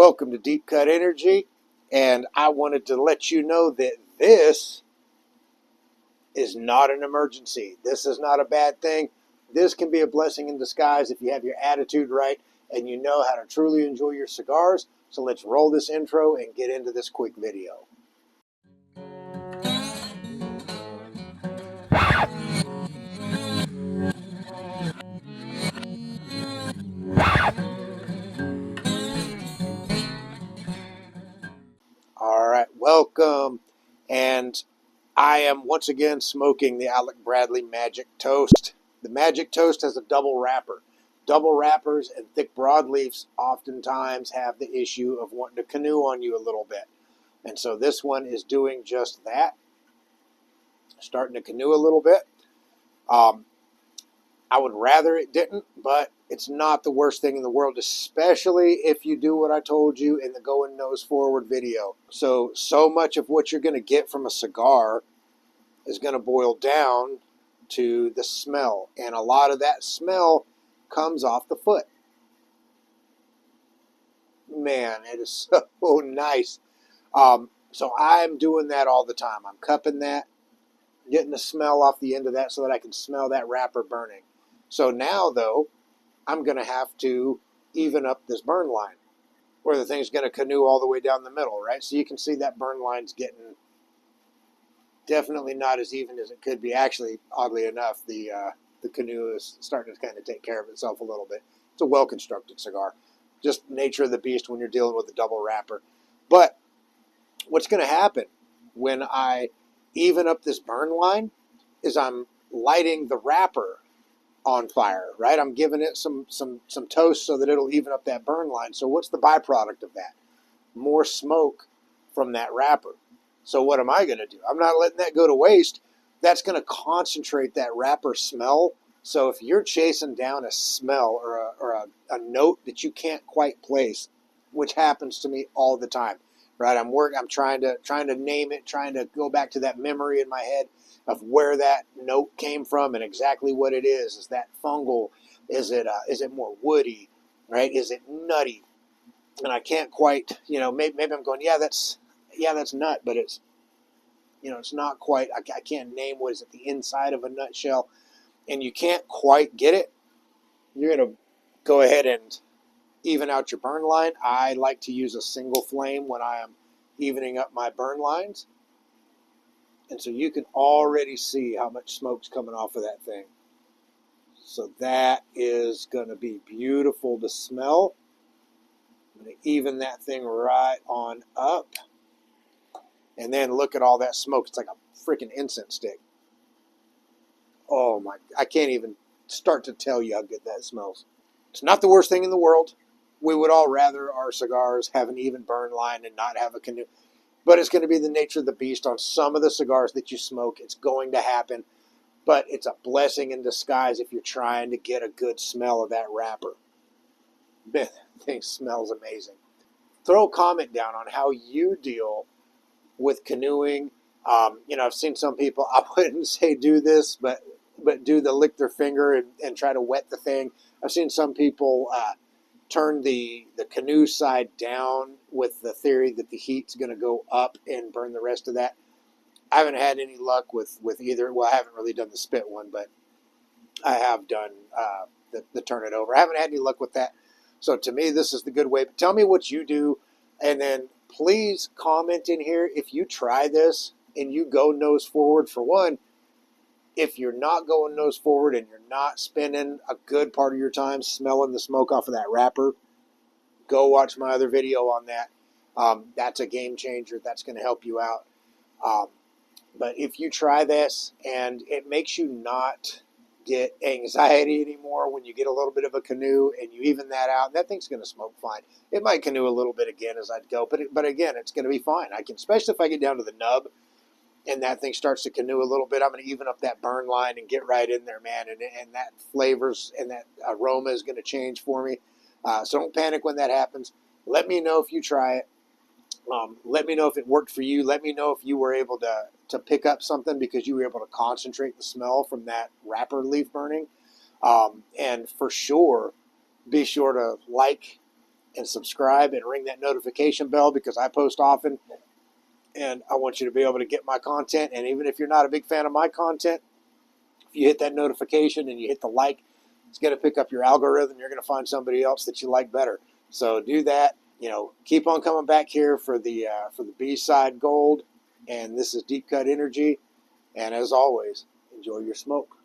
Welcome to Deep Cut Energy, and I wanted to let you know that this is not an emergency. This is not a bad thing. This can be a blessing in disguise if you have your attitude right and you know how to truly enjoy your cigars. So let's roll this intro and get into this quick video. All right, welcome. And I am once again smoking the Alec Bradley Magic Toast. The Magic Toast has a double wrapper. Double wrappers and thick broadleafs oftentimes have the issue of wanting to canoe on you a little bit. And so this one is doing just that. Starting to canoe a little bit. I would rather it didn't, but it's not the worst thing in the world, especially if you do what I told you in the Going Nose Forward video. So much of what you're going to get from a cigar is going to boil down to the smell. And a lot of that smell comes off the foot. Man, it is so nice. So I'm doing that all the time. I'm cupping that, getting the smell off the end of that so that I can smell that wrapper burning. So now, though, I'm going to have to even up this burn line where the thing's going to canoe all the way down the middle, right? So you can see that burn line's getting definitely not as even as it could be. Actually, oddly enough, the canoe is starting to kind of take care of itself a little bit. It's a well-constructed cigar. Just nature of the beast when you're dealing with a double wrapper. But what's going to happen when I even up this burn line is I'm lighting the wrapper on fire, right? I'm giving it some toast so that it'll even up that burn line. So what's the byproduct of that? More smoke from that wrapper. So what am I going to do? I'm not letting that go to waste. That's going to concentrate that wrapper smell. So if you're chasing down a smell or a note that you can't quite place, which happens to me all the time, right? I'm trying to name it, trying to go back to that memory in my head of where that note came from and exactly what it is. Is that fungal? Is it more woody? Right? Is it nutty? And I can't quite, maybe I'm going, that's nut, but it's, it's not quite. I can't name what is at the inside of a nutshell, and you can't quite get it. You're gonna go ahead and even out your burn line. I like to use a single flame when I am evening up my burn lines. And so you can already see how much smoke's coming off of that thing. So that is going to be beautiful to smell. I'm going to even that thing right on up. And then look at all that smoke. It's like a freaking incense stick. Oh my, I can't even start to tell you how good that smells. It's not the worst thing in the world. We would all rather our cigars have an even burn line and not have a canoe. But it's going to be the nature of the beast on some of the cigars that you smoke. It's going to happen. But it's a blessing in disguise if you're trying to get a good smell of that wrapper. Man, that thing smells amazing. Throw a comment down on how you deal with canoeing. I've seen some people, I wouldn't say do this, but do the lick their finger and try to wet the thing. I've seen some people turn the canoe side down with the theory that the heat's going to go up and burn the rest of that. I haven't had any luck with either. Well, I haven't really done the spit one, but I have done the turn it over. I haven't had any luck with that. So to me, this is the good way. But tell me what you do, and then please comment in here if you try this and you go nose forward. For one, if you're not going nose forward and you're not spending a good part of your time smelling the smoke off of that wrapper, go watch my other video on that. That's a game changer. That's going to help you out. But if you try this and it makes you not get anxiety anymore when you get a little bit of a canoe and you even that out, that thing's going to smoke fine. It might canoe a little bit again as I'd go, but again, it's going to be fine. Especially if I get down to the nub and that thing starts to canoe a little bit, I'm going to even up that burn line and get right in there, man. And that flavors and that aroma is going to change for me. So don't panic when that happens. Let me know if you try it. Let me know if it worked for you. Let me know if you were able to pick up something because you were able to concentrate the smell from that wrapper leaf burning. And for sure, be sure to like and subscribe and ring that notification bell, because I post often and I want you to be able to get my content. And even if you're not a big fan of my content, if you hit that notification and you hit the like, it's going to pick up your algorithm. You're going to find somebody else that you like better. So do that. Keep on coming back here for the B-side gold. And this is Deep Cut Energy. And as always, enjoy your smoke.